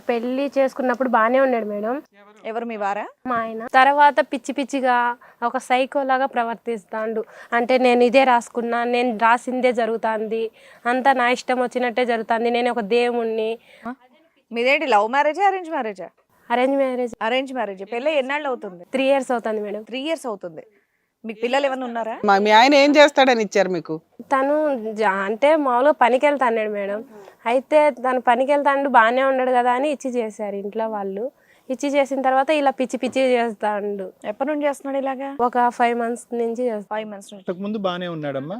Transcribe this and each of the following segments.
పెళ్లి చేసుకున్నప్పుడు బానే ఉన్నాడు మేడం. ఎవరు మీ వారా? మా ఆయన. తర్వాత పిచ్చి పిచ్చిగా ఒక సైకోలాగా ప్రవర్తిస్తాడు. అంటే నేను ఇదే రాసుకున్నా, నేను రాసిందే జరుగుతుంది, అంతా నా ఇష్టం వచ్చినట్టే జరుగుతుంది, నేను ఒక దేవుణ్ణి. మీదేంటి లవ్ మ్యారేజా అరేంజ్ మ్యారేజా? Arrange marriage. Arrange marriage. పెళ్ళి ఎన్నాళ్ళు అవుతుంది? 3 years అవుతుంది మేడం. 3 years అవుతుంది. మీకు పిల్లలు ఏమైనా ఉన్నారా? మీ ఆయన ఏం చేస్తాడని ఇచ్చారు మీకు? తను అంటే మామూలుగా పనికి వెళ్తాడు మేడం. అయితే తను పనికి వెళ్తాడు బాగానే ఉన్నాడు కదా అని ఇచ్చి చేశారు ఇంట్లో వాళ్ళు. ఇచ్చి చేసిన తర్వాత ఇలా పిచ్చి పిచ్చి చేస్తాడు. ఎప్పటి నుండి చేస్తున్నాడు ఇలాగా? ఒక 5 months నుంచి చేస్తాడు. 5 months నుంచి. ఇంతకు ముందు బానే ఉన్నాడమ్మా.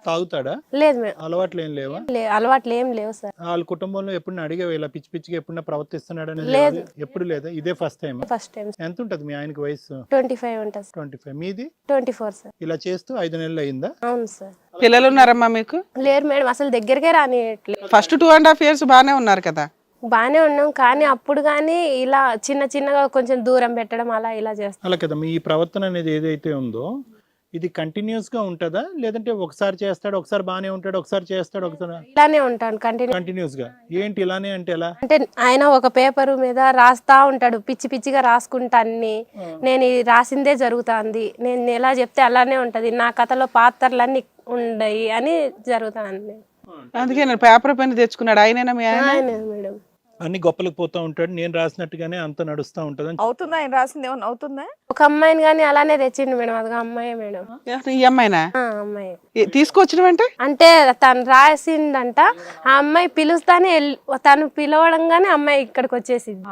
తాగుతాడా? లేదు మేడం. అలవాట్లు ఏం లేవా? అలవాట్లు ఏం లేవు సార్. వాళ్ళ కుటుంబంలో ఎప్పుడు అడిగావు ఇలా పిచ్చి పిచ్చిగా ఎప్పుడు ప్రవర్తిస్తున్నాడని? లేదు. ఎప్పుడు లేదా? ఇదే ఫస్ట్ టైం? First time. ఎంత ఉంటది మీ ఆయనకి వయసు? 25 ఉంటుంది. 25. మీది 24 సార్. ఇలా చేస్తూ 5 నెలలు అయిందా? అవును సార్. పిల్లలు ఉన్నారమ్మా మీకు? లేరు మేడం, అసలు దగ్గరికే రానియట్లేదు. ఫస్ట్ 2.5 years బానే ఉన్నారు కదా? బానే ఉన్నాం, కానీ అప్పుడు కానీ ఇలా చిన్నగా కొంచెం దూరం పెట్టడం అలా ఇలా చేస్తాం. అలా కదా. మీ ప్రవర్తన అనేది ఏదైతే ఉందో ఇది కంటిన్యూస్ గా ఉంటుందా, లేదంటే ఒకసారి చేస్తాడు ఒకసారి బానే ఉంటాడు ఒకసారి చేస్తాడు ఒకసారి ఇలానే ఉంటాను కంటిన్యూస్ గా? ఏంటి ఇలానే అంటే ఎలా? అంటే ఆయన ఒక పేపర్ మీద రాస్తా ఉంటాడు, పిచ్చి పిచ్చిగా రాసుకుంటా అన్ని, నేను ఇది రాసిందే జరుగుతుంది, నేను ఎలా చెప్తే అలానే ఉంటది, నా కథలో పాత్రలన్నీ ఉండయి అని జరుగుతాను. అందుకే నేను పేపర్ పెన్ తెచ్చుకున్నాడు. ఆయనేనా మీ ఆయన? మేడం అన్ని గొప్పలకు పోతా ఉంటాడు, నేను రాసినట్టుగానే అంత నడుస్తూ ఉంటది. అవుతుందా? ఆయన రాసింది ఏమన్నా అవుతుందా? ఒక అమ్మాయిని కానీ అలానే తెచ్చిండు మేడం. అదిగా అమ్మాయి మేడం. ఈ అమ్మాయినా? అమ్మాయి తీసుకొచ్చినవంటే అంటే తను రాసిందంట, ఆ అమ్మాయి పిలుస్తానే తను పిలవడంగానే అమ్మాయి ఇక్కడికి వచ్చేసింది.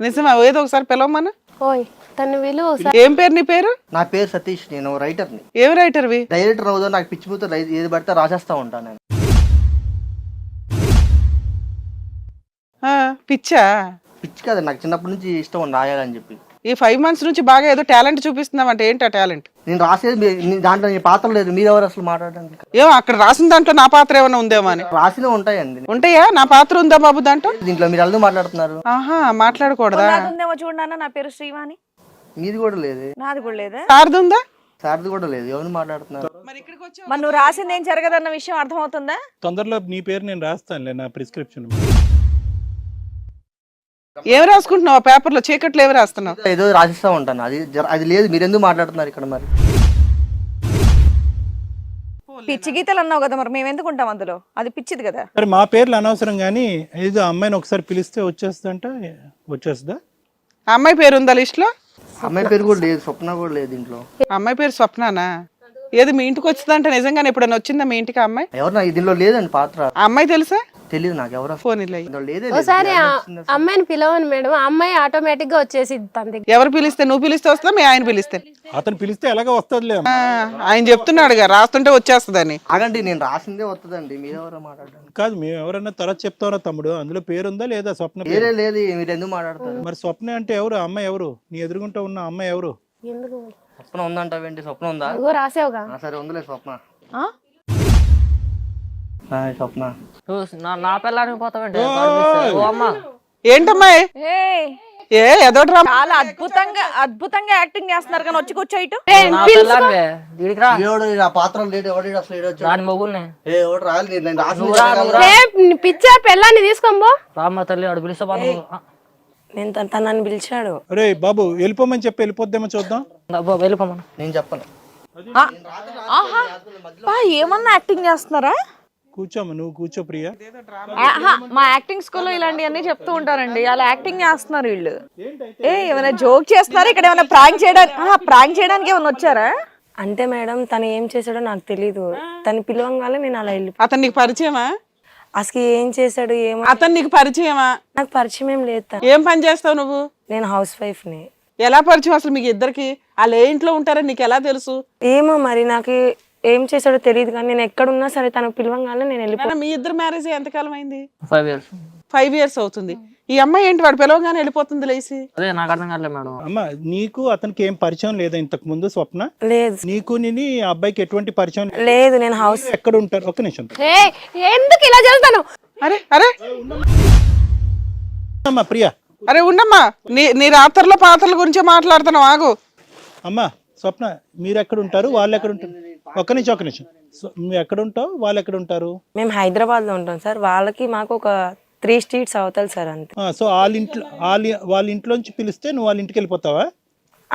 నిజమా? ఏదో ఒకసారి పిలవమన్నా. ఓయ్ తను విలువ. ఏం పేరు నీ పేరు? నా పేరు సతీష్, నేను రైటర్ని. ఏం రైటర్వి? డైరెక్టర్ అవుదో నాకు పిచ్చి పూత ఏది పడితే రాసేస్తా ఉంటాను నేను. పిచ్చా? పిచ్చి కదా, నాకు చిన్నప్పటి నుంచి ఇష్టం రాయాలని చెప్పి. ఈ 5 months నుంచి బాగా ఏదో టాలెంట్ చూపిస్తున్నావు అంటే ఏంటి ఆ టాలెంట్? నేను రాసేది దాంట్లో నీ పాత్ర లేదు, మీరెవరు అసలు మాట్లాడడానికి? ఏమో అక్కడ రాసిన దాంట్లో నా పాత్ర ఏమైనా ఉందేమో అని. రాసినవి ఉంటాయండి. ఉంటాయా? నా పాత్ర ఉందా బాబు దాంట్లో? దీంట్లో మీరు అందరూ మాట్లాడుతున్నారు. ఆహా, మాట్లాడకూడదా? ఉందేమో చూడన్నా. నా పేరు శ్రీవాణి. మీది కూడా లేదు. నాది కూడా లేదా? సారది ఉందా? సార్ది కూడా లేదు. ఎవరు మాట్లాడుతున్నారు? మరి నువ్వు రాసింది ఏం జరగదన్న విషయం అర్థమవుతుందా? తొందరలో నీ పేరు నేను రాస్తానులే నా ప్రిస్క్రిప్షన్. ఏం రాసుకుంటున్నావు ఆ పేపర్ లో? చీకట్లు ఏమి రాస్తున్నావు? ఏదో రాసిస్తా ఉంటాను. అది లేదు, మీరు ఎందుకు మాట్లాడుతున్నారు ఇక్కడ? మరి పిచ్చి గీతలు అన్నావు కదా, మరి మేము ఎందుకు ఉంటాం అందులో? అది పిచ్చిది కదా. మరి మా పేర్లు అనవసరం కానీ ఏదో అమ్మాయిని ఒకసారి పిలిస్తే వచ్చేస్తుందంట. వచ్చేస్తుందా? అమ్మాయి పేరు ఉందా లిస్ట్ లో? అమ్మాయి పేరు కూడా లేదు, స్వప్న కూడా లేదు ఇంట్లో. అమ్మాయి పేరు స్వప్నానా? ఏది మీ ఇంటికి వచ్చిందంటే నిజంగానే ఎప్పుడైనా వచ్చిందా మీ ఇంటికి అమ్మాయి? ఎవరు నాకు దీనిలో లేదండి పాత్ర. ఆ అమ్మాయి తెలుసా? తెలియదు నాకు ఎవరు. ఫోన్ ఇలా ఒకసారి అమ్మాయిని పిలవను మేడం, ఆ అమ్మాయి ఆటోమేటిక్ గా వచ్చేసింది తన దగ్గర. ఎవరు పిలిస్తే? నువ్వు పిలిస్తే వస్తుందా మీ ఆయన పిలిస్తే? అతను పిలిస్తే ఎలాగో వస్తుందిలే. ఆయన చెప్తున్నాడుగా రాస్తుంటే వచ్చేస్తుందని. ఆగండి, నేను రాసిందే వస్తుందండి, మీరెవరో మాట్లాడండి. కాదు, మేము ఎవరన్నా తర్వాత చెప్తారా తమ్ముడు? అందులో పేరుందా లేదా? స్వప్న వేరే లేదు, మీరు ఎందుకు మాట్లాడతారు? మరి స్వప్న అంటే ఎవరు? అమ్మాయి ఎవరు? నీ ఎదురుగుంటా ఉన్న అమ్మాయి ఎవరు? ఎందుకు స్వప్న ఉందంటావేంటి? స్వప్న ఉందా? రాసావుగా. సరే ఉందిలే స్వప్న. స్వప్న నా పిల్లానికి పోతావండి. ఏంటమ్మా ఏ ఎదోటి రా. చాలా అద్భుతంగా యాక్టింగ్ చేస్తున్నారు కానీ వచ్చి కూర్చో ఇటు. ఆ పాత్ర లేడు. ఎవడు అసలు ఏడొచ్చు? దాని మొగుల్ని ఎవడు రాయాలి? నేను రాసింది పిచ్చా పెళ్ళాన్ని తీసుకోబో. రామ్మ తల్లి అడు పిలిస్తే నేను తనని పిలిచాడు. అరే బాబు వెళ్ళిపోమని చెప్పి వెళ్ళిపోద్దేమో చూద్దాం. వెళ్ళిపోమను. నేను చెప్పను. ఏమన్నా యాక్టింగ్ చేస్తున్నారా? కూర్చోమ్మ, నువ్వు కూర్చో ప్రియా. మా యాక్టింగ్ స్కూల్లో ఇలాంటివన్నీ చెప్తూ ఉంటారండి. అలా యాక్టింగ్ చేస్తున్నారు వీళ్ళు. ఏమైనా జోక్ చేస్తున్నారు ఇక్కడ? ఏమైనా ప్రాంక్ చేయడానికి ఏమైనా వచ్చారా? అంటే మేడం తను ఏం చేశాడో నాకు తెలీదు. తను పిలవంగానే నేను అలా వెళ్ళి. అతను నీకు పరిచయమా? అసలు ఏం చేశాడు ఏమో. అతను నీకు పరిచయమా? నాకు పరిచయం ఏం లేదు. ఏం పని చేస్తావు నువ్వు? నేను హౌస్ వైఫ్ ని. ఎలా పరిచయం అసలు మీకు ఇద్దరికి? వాళ్ళు ఏ ఇంట్లో ఉంటారని నీకు ఎలా తెలుసు? ఏమో మరి నాకు ఏం చేశాడో తెలియదు, కానీ నేను ఎక్కడున్నా సరే తను పిలవంగానే నేను వెళ్ళిపోయాను. మీ ఇద్దరు మ్యారేజ్ ఎంతకాలం అయింది? 5 years. 5 years అవుతుంది. ఈ అమ్మాయి ఏంటి వాడు పిలవగానే వెళ్ళిపోతుంది లేసి? అదే నాకు అర్థం కావట్లేదు మేడం. అమ్మ, నీకు అతనికి ఏం పరిచయం లేదా ఇంతకు ముందు? స్వప్న లేదు. నీకు నీ అబ్బాయికి ఎటువంటి పరిచయం లేదు. నేను హౌస్ ఎక్కడ ఉంటారు? ఒక్క నిమిషం. ఎందుకు ఇలా చేస్తాను? అరే అరే అమ్మా ప్రియా, అరే ఉండమ్మా. నీ రాత్రుల పాత్రల గురించి మాట్లాడుతున్నావు, ఆగు. అమ్మా స్వప్న, మీరు ఎక్కడ ఉంటారు? వాళ్ళు ఎక్కడ ఉంటారు? ఒక్క నిమిషం. నువ్వు ఎక్కడ ఉంటావు? వాళ్ళు ఎక్కడ ఉంటారు? మేము హైదరాబాద్ లో ఉంటాం సార్. వాళ్ళకి మాకు ఒక 3 స్ట్రీట్స్ అవతల సార్ అంతే. సో వాళ్ళ ఇంట్లోంచి పిలిస్తే నువ్వు వాళ్ళ ఇంటికి వెళ్ళిపోతావా?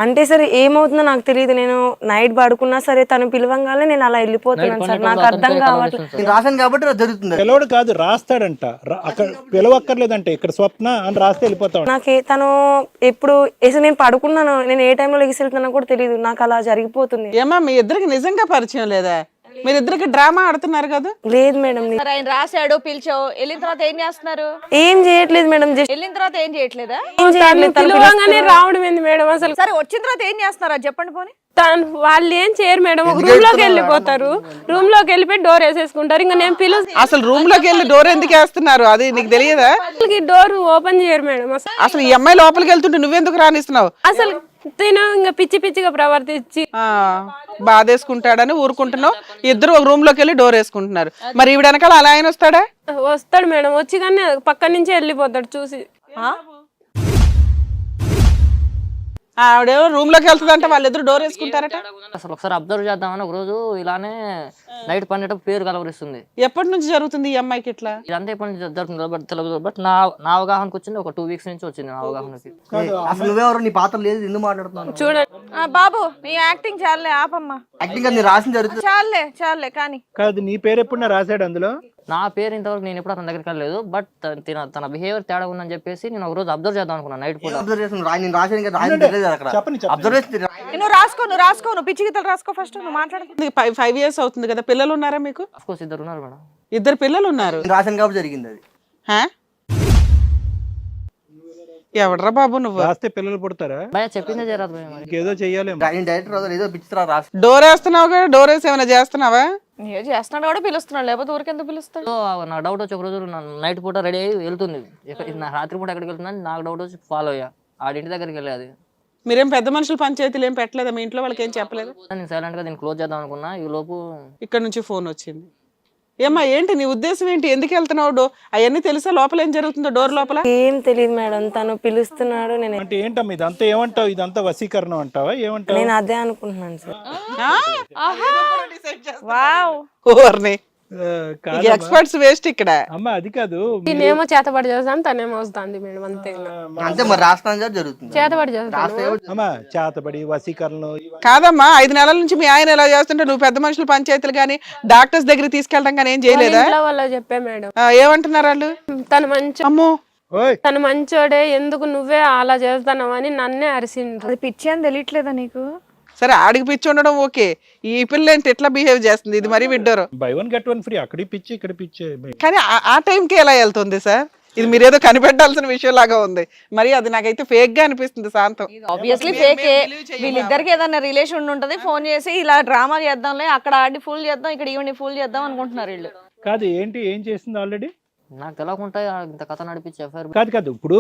అంటే సార్ ఏమవుతుందో నాకు తెలియదు. నేను నైట్ పడుకున్నా సరే తను పిలవంగానే నేను అలా వెళ్ళిపోతున్నాను సార్. నాకు అర్థం కావట్లేదు. నేను రాశాను కాబట్టి అది జరుగుతుంది. పిలవడు కాదు, రాస్తాడంట. అక్కడ పిలవక్కర్లేదంటే ఇక్కడ స్వప్న అని రాస్తే వెళ్ళిపోతావు. నాకు తను ఎప్పుడు నేను పడుకున్నాను, నేను ఏ టైంలో లెగిసి వెళ్తున్నా కూడా తెలియదు. నాకు అలా జరిగిపోతుంది. ఏమా మీ ఇద్దరికి నిజంగా పరిచయం లేదా? మీరిద్దరికి డ్రామా ఆడుతున్నారు కదా? లేదు మేడం. మరి ఆయన రాశాడు, పిలిచావు, వెళ్ళిన తర్వాత ఏం చేస్తున్నారు? ఏం చేయట్లేదు మేడం. జస్ట్ వెళ్ళిన తర్వాత ఏం చేయట్లేదా? ఏం చేయట్లేదు. తను పిలవంగానే రావడం ఏంది మేడం అసలు? సరే వచ్చిన తర్వాత ఏం చేస్తున్నారు అది చెప్పండి పోనీ. వాళ్ళు ఏం చేయరు మేడం, ఒక రూమ్ లోకి వెళ్ళిపోతారు. రూమ్ లోకి వెళ్ళిపోయి డోర్ వేసేసుకుంటారు. ఇంకా నేను అసలు రూమ్ లోకి వెళ్ళి డోర్ ఎందుకు వేస్తున్నారు అది నీకు తెలియదా? డోర్ ఓపెన్ చేయరు మేడం అసలు. అసలు ఈ అమ్మాయి లోపలికి వెళ్తుంటే నువ్వెందుకు రానిస్తున్నావు? అసలు తిను ఇంకా పిచ్చి పిచ్చిగా ప్రవర్తించి బాధేసుకుంటాడని ఊరుకుంటున్నావు. ఇద్దరు ఒక రూమ్ లోకి వెళ్ళి డోర్ వేసుకుంటున్నారు. మరి ఈవిడ వెనకాల అలా ఆయన వస్తాడా? వస్తాడు మేడం, వచ్చి కానీ పక్క నుంచి వెళ్ళిపోతాడు చూసి. ఆవిడేమో రూమ్ లోకి వెళ్తుందంటే వాళ్ళిద్దరు డోర్ వేసుకుంటారట. అసలు ఒకసారి అబ్జర్వ్ చేద్దామని ఒక రోజు ఇలానే నైట్ పన్నెటప్పుడు పేరు కలవరిస్తుంది. ఎప్పటి నుంచి జరుగుతుంది ఈ అమ్మాయికి ఇట్లా? ఇదంతా ఎప్పటి నుంచి జరుగుతుంది బట్ తెలియదు. బట్ నా అవగాహనకు వచ్చింది ఒక 2 వీక్స్ నుంచి వచ్చింది నా అవగాహనకి. అసలు నువ్వెవరు? నీ పాత్ర లేదు, ఎందుకు మాట్లాడుతున్నాను? చూడండి బాబు నీ యాక్టింగ్ చాలే, ఆపమ్మా. యాక్టింగ్ అది రాసిన జరుగుతుంది. చాలే కానీ కాదు, నీ పేరు ఎప్పుడన్నా రాశాడు అందులో? నా పేరు ఇంతవరకు నేను ఎప్పుడు అతని దగ్గరికి వెళ్ళలేదు. బట్ తన బిహేవియర్ తేడా ఉందని చెప్పేసి నేను ఒక రోజు అబ్జర్వ్ చేద్దాం అనుకున్నాను నైట్ పూట. అబ్జర్వేషన్ నేను రాశాను కదా, రాయని తెలియదు అక్కడ. అబ్జర్వేషన్ నువ్వు రాసుకో నువ్వు పిచ్చి గీతలు రాసుకో ఫస్ట్. నువ్వు మాట్లాడు. 5 years అవుతుంది కదా. పిల్లలు ఉన్నారా మీకు? ఆఫ్ కోర్స్ ఇద్దరు ఉన్నారు మేడం. ఇద్దరు పిల్లలు ఉన్నారు. రాశాను కాబట్టి జరిగింది అది. ఎవడ్రా బాబు నువ్వు? రాస్తే పిల్లలు పుడతారా? భయ చెప్పిందే జరగదు భయ మరి. ఏదో చెయ్యాలేమో. డైరెక్టర్ ఏదో పిచ్చిరా రాసి డోర్ వేస్తున్నావు కదా, డోర్ వేసి ఏమైనా చేస్తున్నావా? ఏ చేస్తున్నాడు కూడా పిలుస్తున్నాడు, లేకపోతే ఊరికెందుకు పిలుస్తాడు? సో నాకు డౌట్ వచ్చి ఒక రోజు నైట్ పూట రెడీ అయ్యి వెళ్తుంది. నా రాత్రి పూట ఎక్కడికి వెళ్తుందని నాకు డౌట్ వచ్చి ఫాలో అయ్యా. ఆడింటి దగ్గరికి వెళ్ళేది. మీరేం పెద్ద మనుషులు పంచాయతీలు ఏం పెట్టలేదా? మీ ఇంట్లో వాళ్ళకి ఏం చెప్పలేదు? నేను సైలెంట్ గా దీన్ని క్లోజ్ చేద్దాం అనుకున్నా. ఈ లోపు ఇక్కడ నుంచి ఫోన్ వచ్చింది. ఏమ్మా ఏంటి నీ ఉద్దేశం ఏంటి? ఎందుకు వెళ్తున్నావు? అవన్నీ తెలుసా లోపల ఏం జరుగుతుందో? డోర్ లోపల ఏం తెలియదు మేడం. తను పిలుస్తున్నాడు. నేను అంటే ఏంటమ్మా ఇదంతా? ఏమంటావు? ఇదంతా వశీకరణం అంటావా? ఏమంటావు? నేను అదే అనుకుంటున్నాను సార్. ఎక్స్పర్ట్స్ వేస్ట్ ఇక్కడ. అమ్మా అది కాదు, నేనేమో చేతబడి చేస్తాను, తనేమో వస్తుంది మేడం. అంతే అంతే మరి రాష్ట్రం జరుగుతుంది. చేతబడి చేస్తాను. అమ్మా చేతబడి వశీకరణం కాదమ్మా. 5 నెలల నుంచి మీ ఆయన ఎలా చేస్తుంటే నువ్వు పెద్ద మనుషులు పంచాయతీలు కానీ డాక్టర్స్ దగ్గర తీసుకెళ్ళడం కానీ ఏం చేయలేదా? వాళ్ళ చెప్పే మేడం. ఏమంటున్నారు వాళ్ళు? అమ్మో తను మంచోడే, ఎందుకు నువ్వే అలా చేస్తున్నావు అని నన్నే అరిసిండ్రు. అది పిచ్చి అని తెలియట్లేదా నీకు? సరే ఆడికి పిచ్చి ఉండడం ఓకే. ఈ పిల్ల ఏంటి ఎట్లా బిహేవ్ చేస్తుంది? ఇది మరీ విడ్డోరు. By 1 get 1 free. అక్కడి పిచ్చి ఇక్కడ పిచ్చి. కానీ ఆ టైంకి ఎలా వెళ్తుంది సార్? ఇది మీరేదో కనిపెట్టాల్సిన విషయం లాగా ఉంది. మరి అది నాకైతే ఫేక్ గా అనిపిస్తుంది. శాంతం ఆబ్వియస్లీ ఫేకే. వీళ్ళిద్దరికి ఏదైనా రిలేషన్ ఉంటది, ఫోన్ చేసి ఇలా డ్రామా చేద్దాంలే, అక్కడ ఆడి ఫుల్ చేద్దాం, ఇక్కడ ఈవెన్ ఫుల్ చేద్దాం అనుకుంటున్నారు వీళ్ళు. కాదు ఏంటి, ఏం చేసింది ఆల్రెడీ? నాకు తెలియకుండా ఇంత కథ నడిపించి ఎఫ్ఐఆర్. కాదు ఇప్పుడు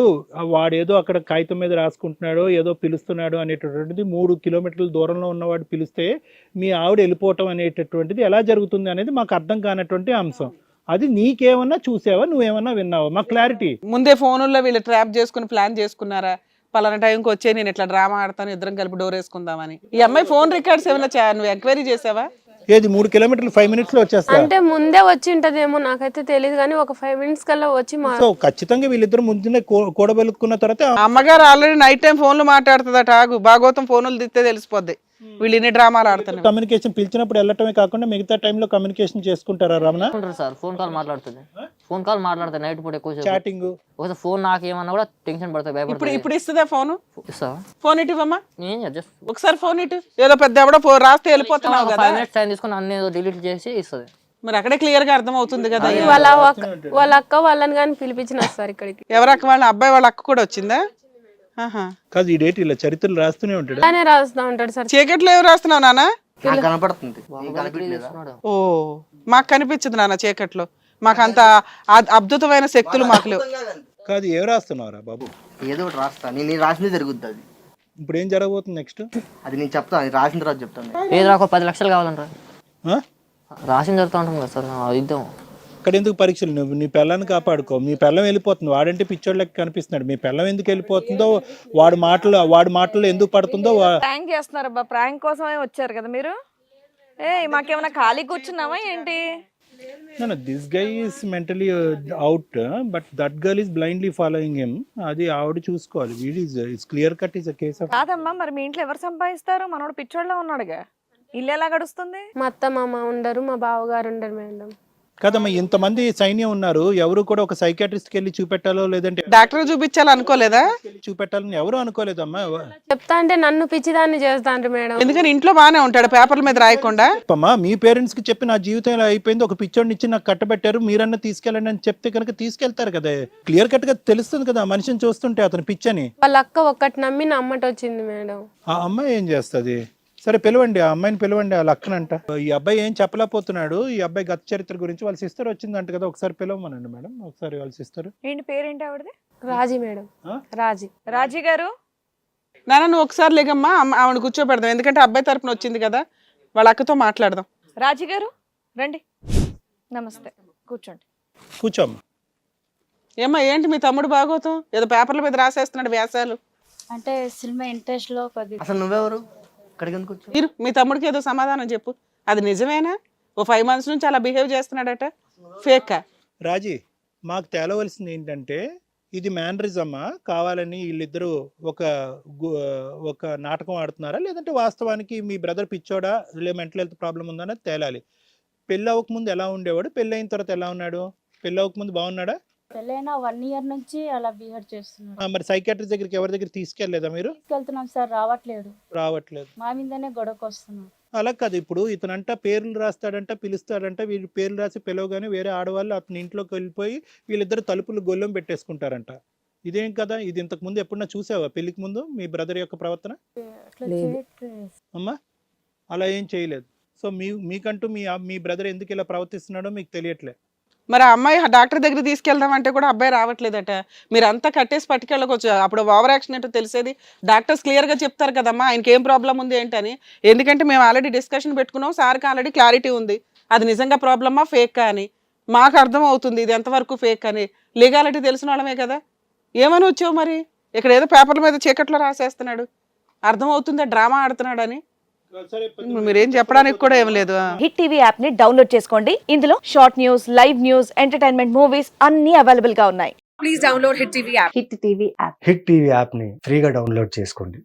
వాడేదో అక్కడ కాగితం మీద రాసుకుంటున్నాడో ఏదో పిలుస్తున్నాడు అనేటటువంటిది 3 కిలోమీటర్ల దూరంలో ఉన్నవాడు పిలిస్తే మీ ఆవిడ వెళ్ళిపోవటం అనేటటువంటిది ఎలా జరుగుతుంది అనేది మాకు అర్థం కానటువంటి అంశం. అది నీకేమన్నా చూసావా, నువ్వేమన్నా విన్నావా? మా క్లారిటీ. ముందే ఫోనుల్లో వీళ్ళు ట్రాప్ చేసుకుని ప్లాన్ చేసుకున్నారా? పలానా టైంకి వచ్చే నేను ఇట్లా డ్రామా ఆడతాను, ఇద్దరం కలిపి డోర్ వేసుకుందామని. ఈ అమ్మాయి ఫోన్ రికార్డ్స్ ఏమైనా నువ్వు ఎంక్వైరీ చేసావా? ఏది 3 కిలోమీటర్లు 5 minutes లో వచ్చేస్తా? అంటే ముందే వచ్చి ఉంటదేమో, నాకైతే తెలియదు కానీ ఒక 5 minutes కల్లా వచ్చి సో ఖచ్చితంగా వీళ్ళిద్దరు ముందునే కూడబెలుక్కున్న తర్వాత అమ్మగారు ఆల్రెడీ నైట్ టైం ఫోన్లు మాట్లాడుతుందట. ఆగు, భాగవతం ఫోన్లు దిస్తే తెలిసిపోద్ది వీళ్ళు ఇన్ని డ్రామాలు ఆడుతున్నారు. కమ్యూనికేషన్ పిలిచినప్పుడు వెళ్ళటమే కాకుండా మిగతా టైంలో కమ్యూనికేషన్ చేసుకుంటారా రమణ? సార్ ఫోన్ కాల్ మాట్లాడుతుంది. ఫోన్ కాల్ మాట్లాడుతుంది నైట్ పూట ఎక్కువ చాటింగ్. ఒకసారి ఫోన్ నాకు ఏమన్నా కూడా టెన్షన్ పడతాయి, భయపడతాయి. ఇప్పుడు ఇస్తుందా ఫోన్? ఇస్తావా? ఫోన్ ఇటువమ్మా. నేను జస్ట్ ఒకసారి ఫోన్ ఇటు. ఏదో పెద్ద ఎవడో రాస్తే వెళ్ళిపోతున్నావు కదా. 5 minutes టైం తీసుకుని అన్ని ఏదో డిలీట్ చేసి ఇస్తుంది. మరి అక్కడే క్లియర్ గా అర్థం అవుతుంది కదా. వాళ్ళ అక్క వాళ్ళని కానీ పిలిపించిన సార్ ఇక్కడికి. ఎవరక్క వాళ్ళ అబ్బాయి వాళ్ళ అక్క కూడా వచ్చిందా? కాదు ఈ డేట్ ఇలా చరిత్రలు రాస్తూనే ఉంటాడు. అనే రాస్తా ఉంటాడు సార్. చీకట్లో ఏం రాస్తున్నావు నాన్న? నాకు కనపడుతుంది. నీకు కనిపించలేదా? ఓ మాకు కనిపించదు నాన్న చీకట్లో. మాకు అంత అద్భుతమైన శక్తులు మాకు లేవు. కాదు ఏం రాస్తున్నావురా బాబు? ఏదో ఒకటి రాస్తా. నేను రాసిందే జరుగుద్ది. అది ఇప్పుడు ఏం జరగబోతుంది నెక్స్ట్? అది నేను చెప్తాను, అది రాసిన తర్వాత చెప్తాను. ఏది నాకు 10 లక్షలు కావాలంటారా? రాసింది జరుగుతూ ఉంటుంది కదా సార్, ఇద్దాం. ఇక్కడ ఎందుకు పరీక్షలు? నువ్వు నీ పిల్లని కాపాడుకో. మీ పిల్లం వెళ్ళిపోతుంది, వాడంటే పిచ్చోళ్ళకి కనిపిస్తున్నాడు. మీ పిల్లం ఎందుకు వెళ్ళిపోతుందో, వాడి మాటలు ఎందుకు పడుతుందో. ప్రాంక్ చేస్తున్నారు అబ్బా, ప్రాంక్ కోసమే వచ్చారు కదా మీరు. మాకేమైనా ఖాళీ కూర్చున్నావా ఏంటి? No, this guy is mentally out, but that girl is blindly following him. అది ఆవిడ చూసుకోవాలి. వీడి is clear cut is a case of. కాదమ్మా, మరి మీ ఇంట్లో ఎవరు సంపాదిస్తారు? మనోడు పిచ్చోళ్ళ ఉన్నాడుగా, ఇల్లు ఎలా గడుస్తుంది? మా అత్త మామ ఉండరు, మా బావగారు ఉండరు మేడం. కదమ్మా, ఇంతమంది సైన్యం ఉన్నారు, ఎవరు కూడా ఒక సైకాట్రిస్ట్కి వెళ్ళి చూపెట్టాలో లేదంటే డాక్టర్ చూపించాలి అనుకోలేదా? చూపెట్టాలని ఎవరు అనుకోలేదమ్మా. చెప్తా అంటే నన్ను పిచ్చిదాన్ని చేస్తాండ్రు మేడం. ఎందుకని ఇంట్లో బానే ఉంటాడు పేపర్ల మీద రాయకుండా. అమ్మా, మీ పేరెంట్స్ కి చెప్పి నా జీవితం ఇలా అయిపోయింది, ఒక పిచ్చోడిని ఇచ్చి నాకు కట్టబెట్టారు, మీరన్నా తీసుకెళ్ళండి అని చెప్తే కనుక తీసుకెళ్తారు కదా. క్లియర్ కట్ గా తెలుస్తుంది కదా ఆ మనిషిని చూస్తుంటే అతను పిచ్చని. వాళ్ళ అక్క ఒక్కటి నమ్మి నమ్మట వచ్చింది మేడం. ఆ అమ్మాయి ఏం చేస్తుంది? సరే పిలవండి, ఆ అమ్మాయిని పిలవండి, వాళ్ళ అక్కనంట. ఈ అబ్బాయి ఏం చెప్పలేకపోతున్నాడు, ఈ అబ్బాయి గత చరిత్ర గురించి. వాళ్ళ సిస్టర్ వచ్చిందంట కదా, ఒకసారి పిలవమనండి మేడం, ఒకసారి వాళ్ళ సిస్టర్. ఏంటి పేరేంటి ఆవిడది? రాజీ మేడం. రాజీ. రాజీ గారు, నాన్న నువ్వు ఒకసారి లేగమ్మా, ఆవిడ కూర్చోబెడదాం, ఎందుకంటే అబ్బాయి తరపున వచ్చింది కదా, వాళ్ళ అక్కతో మాట్లాడదాం. రాజీ గారు రండి, నమస్తే, కూర్చోండి. కూర్చోమ్మా. ఏమ్మా ఏంటి మీ తమ్ముడు బాగోతాం, ఏదో పేపర్ల మీద రాసేస్తున్నాడు వ్యాసాలు. అంటే సినిమా ఇంట్రెస్ట్ లో కొద్దిగా. అసలు నువ్వెవరు ఇక్కడికి ఎందుకు వచ్చావు? మీరు మీ తమ్ముడికి ఏదో సమాధానం చెప్పు, అది నిజమేనా? ఓ 5 months నుంచి అలా బిహేవ్ చేస్తున్నాడట, ఫేకా? రాజీ, మాకు తేలవలసింది ఏంటంటే ఇది మ్యానరిజమా, కావాలని వీళ్ళిద్దరూ ఒక నాటకం ఆడుతున్నారా, లేదంటే వాస్తవానికి మీ బ్రదర్ పిచ్చోడా, లే మెంటల్ హెల్త్ ప్రాబ్లం ఉందా అనేది తేలాలి. పెళ్ళి అవ్వకముందు ఎలా ఉండేవాడు, పెళ్ళి అయిన తర్వాత ఎలా ఉన్నాడు? పెళ్ళి అవ్వకముందు బాగున్నాడా? పెళ్ళైనా 1 year నుంచి అలా బిహేవ్ చేస్తున్నాడు. మరి సైకాట్రిస్ట్ దగ్గరికి ఎవరి దగ్గర తీసుకెళ్లేదా మీరు? తీసుకెళ్తున్నాం సార్, రావట్లేదు. మా మీదనే గొడవకు వస్తున్నాడు. అలా కాదు, ఇప్పుడు ఇతనంట పేర్లు రాస్తాడంట, పిలుస్తాడంట, వీళ్ళు పేర్లు రాసి పిలవగానే వేరే ఆడవాళ్ళు అతని ఇంట్లోకి వెళ్ళిపోయి వీళ్ళిద్దరు తలుపులు గొల్లెం పెట్టేసుకుంటారంట. ఇదేం కదా, ఇది ఇంతకు ముందు ఎప్పుడన్నా చూసావా పెళ్లికి ముందు మీ బ్రదర్ యొక్క ప్రవర్తన? అట్లా చేయట్లేదు. అమ్మా, అలా ఏం చేయలేదు. సో మీకంటూ మీ బ్రదర్ ఎందుకు ఇలా ప్రవర్తిస్తున్నాడో మీకు తెలియట్లే. మరి ఆ అమ్మాయి డాక్టర్ దగ్గర తీసుకెళ్దాం అంటే కూడా అబ్బాయి రావట్లేదట. మీరు అంతా కట్టేసి పట్టుకెళ్ళకొచ్చు, అప్పుడు ఓవర్ యాక్షన్ ఏంటో తెలిసేది. డాక్టర్స్ క్లియర్గా చెప్తారు కదమ్మా ఆయనకి ఏం ప్రాబ్లం ఉంది ఏంటని. ఎందుకంటే మేము ఆల్రెడీ డిస్కషన్ పెట్టుకున్నాం, సార్కి ఆల్రెడీ క్లారిటీ ఉంది అది నిజంగా ప్రాబ్లమా ఫేక్ అని. మాకు అర్థం అవుతుంది ఇది ఎంతవరకు ఫేక్ అని, లీగాలిటీ తెలిసిన వాళ్ళమే కదా. ఏమని వచ్చావు మరి, ఇక్కడ ఏదో పేపర్ల మీద చీకట్లో రాసేస్తున్నాడు, అర్థం అవుతుందా డ్రామా ఆడుతున్నాడని. మీరేం చెప్పడానికి కూడా ఏం లేదు. హిట్ టీవీ యాప్ ని డౌన్లోడ్ చేసుకోండి, ఇందులో short news, live news, entertainment movies అన్ని అవైలబుల్ గా ఉన్నాయి. Please download hit TV app. Hit TV యాప్ని ఫ్రీగా డౌన్లోడ్ చేసుకోండి.